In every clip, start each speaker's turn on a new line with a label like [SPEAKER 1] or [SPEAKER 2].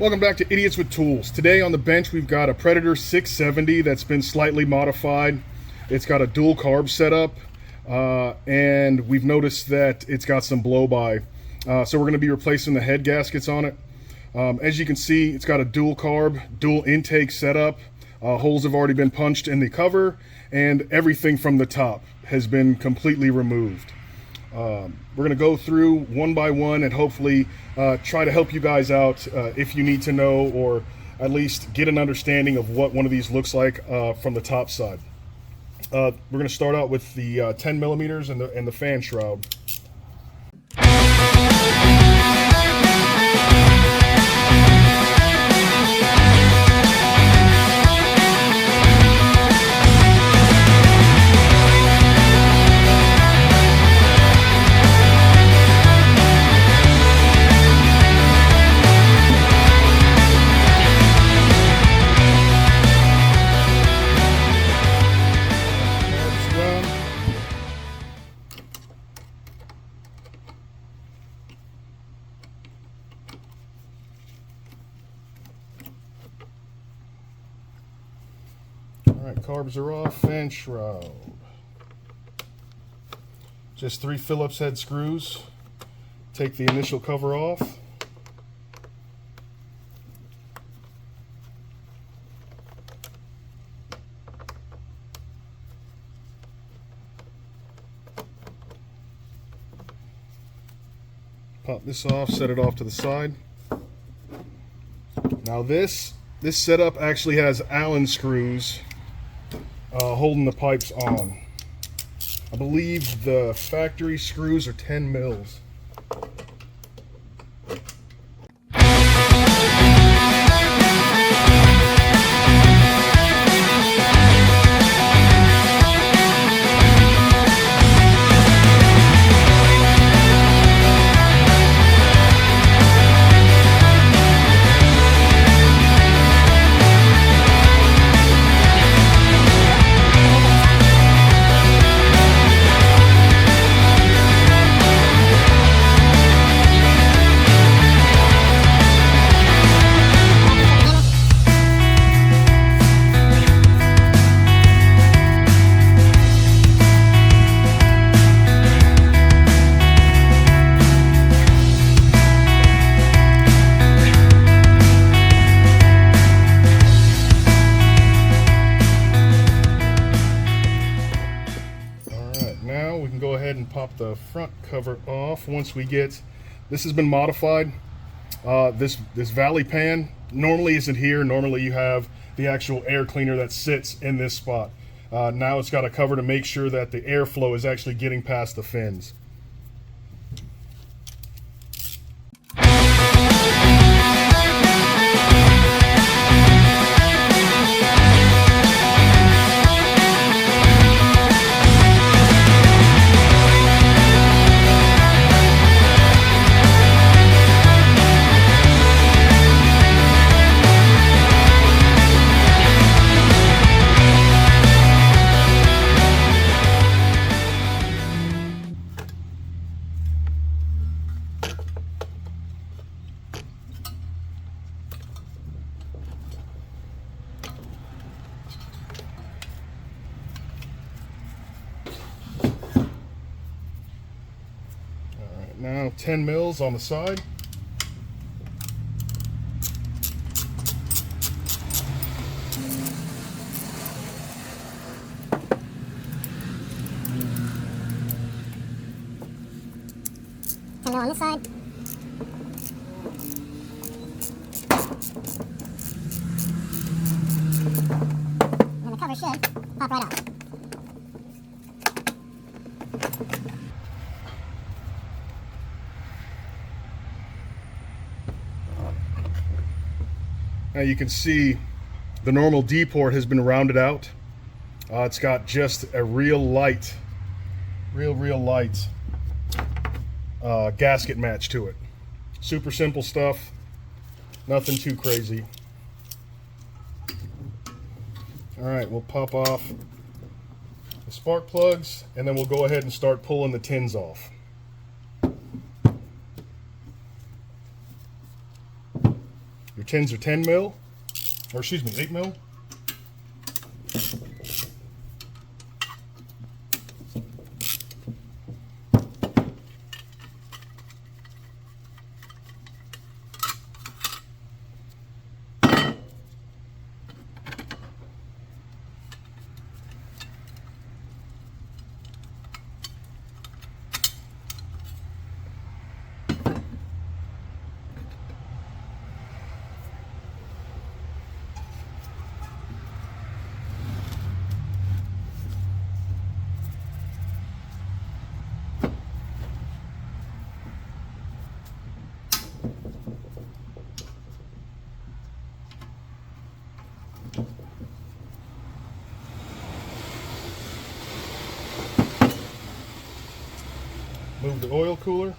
[SPEAKER 1] Welcome back to Idiots with Tools. Today on the bench we've got a Predator 670 that's been slightly modified. It's got a dual carb setup, and we've noticed that it's got some blow-by. So we're going to be replacing the head gaskets on it. As you can see, it's got a dual carb, dual intake setup. Holes have already been punched in the cover, and everything from the top has been completely removed. We're going to go through one by one and hopefully try to help you guys out if you need to know, or at least get an understanding of what one of these looks like from the top side. We're going to start out with the 10 millimeters and the fan shroud. Alright, carbs are off, fan shroud. Just 3 Phillips head screws. Take the initial cover off. Pop this off, set it off to the side. Now this setup actually has Allen screws holding the pipes on. I believe the factory screws are 10 mils. Go ahead and pop the front cover off. Once we get this, has been modified. This valley pan normally isn't here. Normally you have the actual air cleaner that sits in this spot. Now it's got a cover to make sure that the airflow is actually getting past the fins. Now 10 mils on the side.
[SPEAKER 2] On this side. And the cover should pop right off.
[SPEAKER 1] Now you can see the normal D port has been rounded out. It's got just a real light gasket match to it. Super simple stuff, nothing too crazy. All right, we'll pop off the spark plugs and then we'll go ahead and start pulling the tins off. Your tins are 10 mil, or excuse me, 8 mil. Move the oil cooler.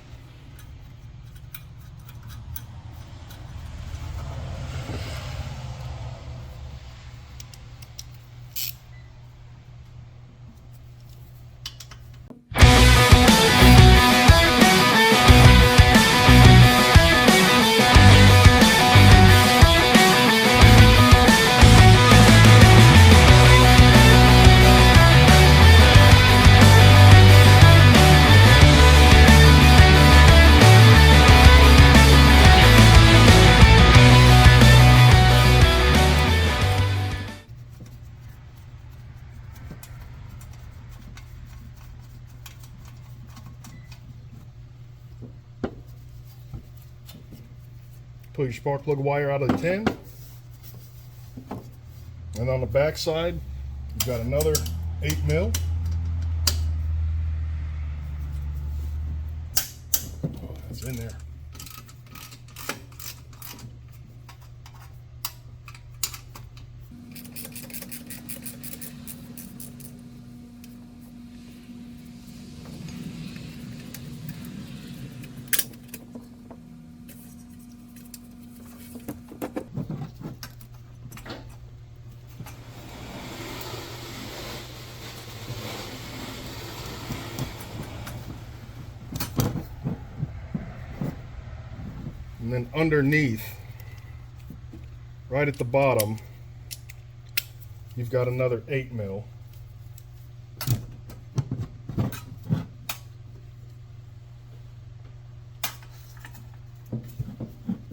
[SPEAKER 1] Pull your spark plug wire out of the tin. And on the back side, you've got another 8 mil. Oh, that's in there. And then underneath, right at the bottom, you've got another 8 mil.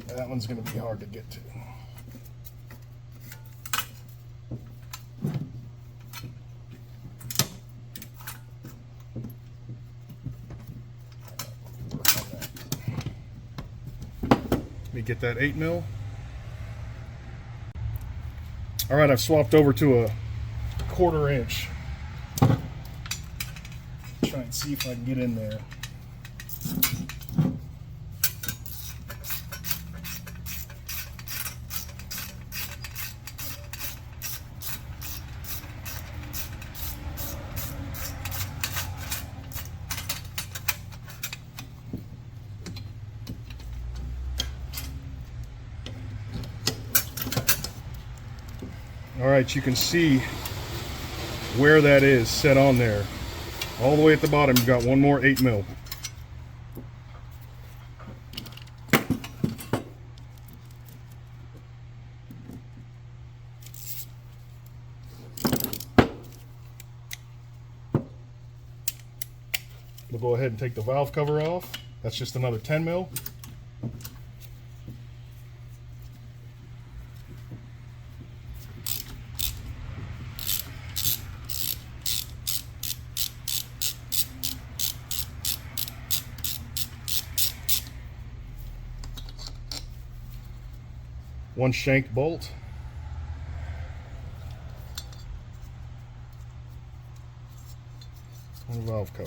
[SPEAKER 1] That one's going to be hard to get to. Let me get that 8 mil. All right, I've swapped over to a 1/4 inch. Try and see if I can get in there. All right, you can see where that is set on there. All the way at the bottom, you've got one more 8 mil. We'll go ahead and take the valve cover off. That's just another 10 mil. One shank bolt. And a valve cover.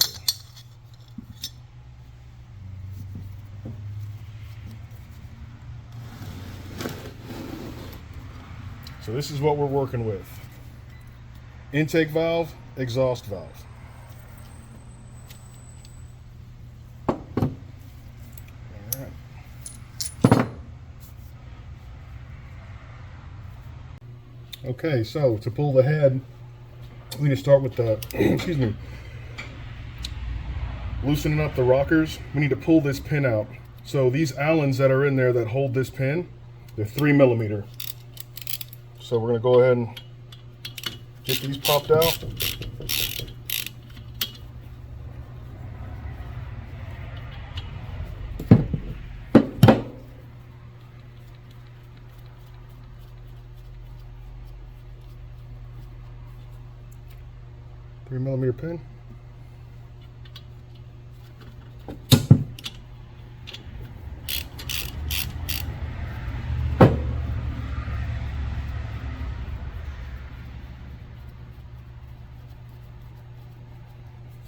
[SPEAKER 1] So this is what we're working with. Intake valve, exhaust valve. Okay, so to pull the head, we need to start with the, excuse me, loosening up the rockers. We need to pull this pin out. So these Allens that are in there that hold this pin, the 3mm. So we're going to go ahead and get these popped out. Three-millimeter pin.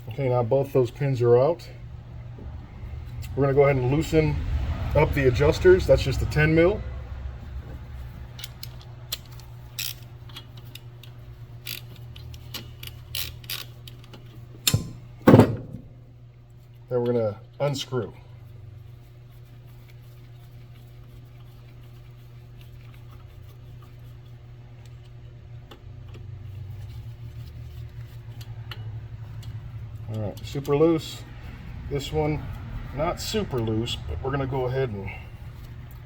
[SPEAKER 1] Okay, now both those pins are out. We're going to go ahead and loosen up the adjusters. That's just a 10 mil. Then we're going to unscrew. All right, super loose. This one, not super loose, but we're going to go ahead and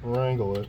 [SPEAKER 1] wrangle it.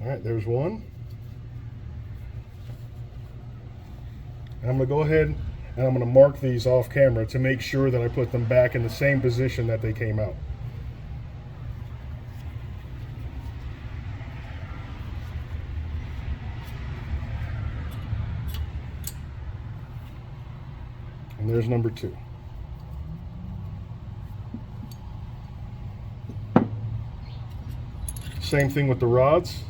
[SPEAKER 1] All right, there's one. And I'm going to go ahead and I'm going to mark these off camera to make sure that I put them back in the same position that they came out. And there's number 2. Same thing with the rods.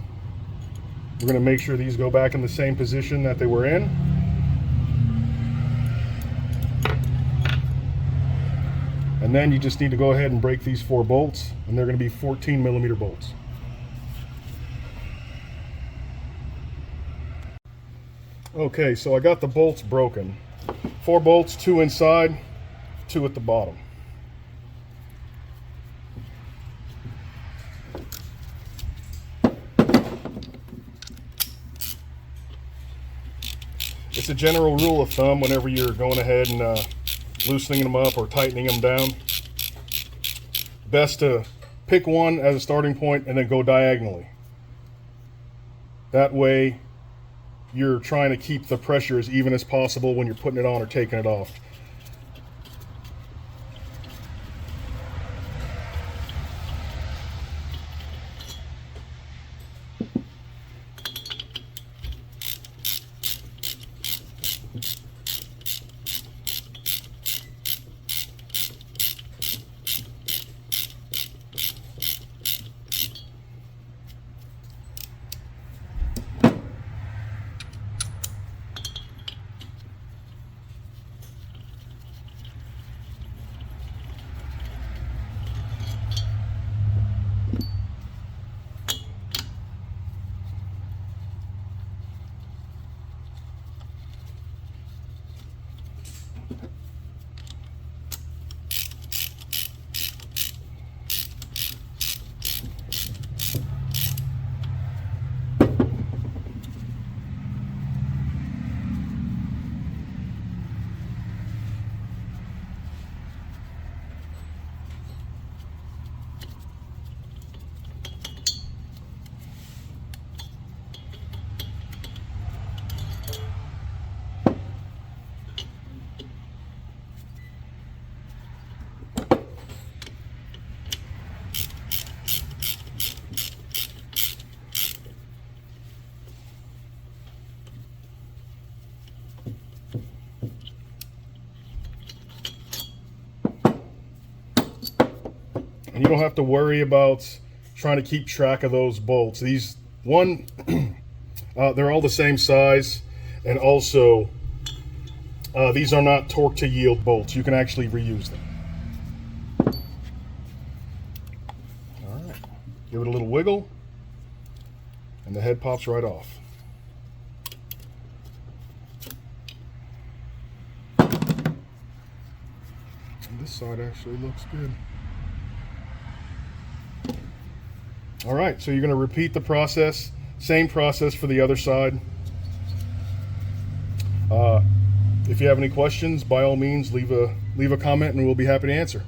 [SPEAKER 1] We're going to make sure these go back in the same position that they were in. And then you just need to go ahead and break these 4 bolts, and they're going to be 14mm bolts. Okay, so I got the bolts broken. 4 bolts, 2 inside, 2 at the bottom. It's a general rule of thumb whenever you're going ahead and loosening them up or tightening them down. Best to pick one as a starting point and then go diagonally. That way you're trying to keep the pressure as even as possible when you're putting it on or taking it off. And you don't have to worry about trying to keep track of those bolts. These they're all the same size, and also These are not torque to yield bolts. You can actually reuse them. All right, give it a little wiggle, and the head pops right off. And this side actually looks good. All right, so you're going to repeat the process, same process for the other side. If you have any questions, by all means, leave a comment and we'll be happy to answer.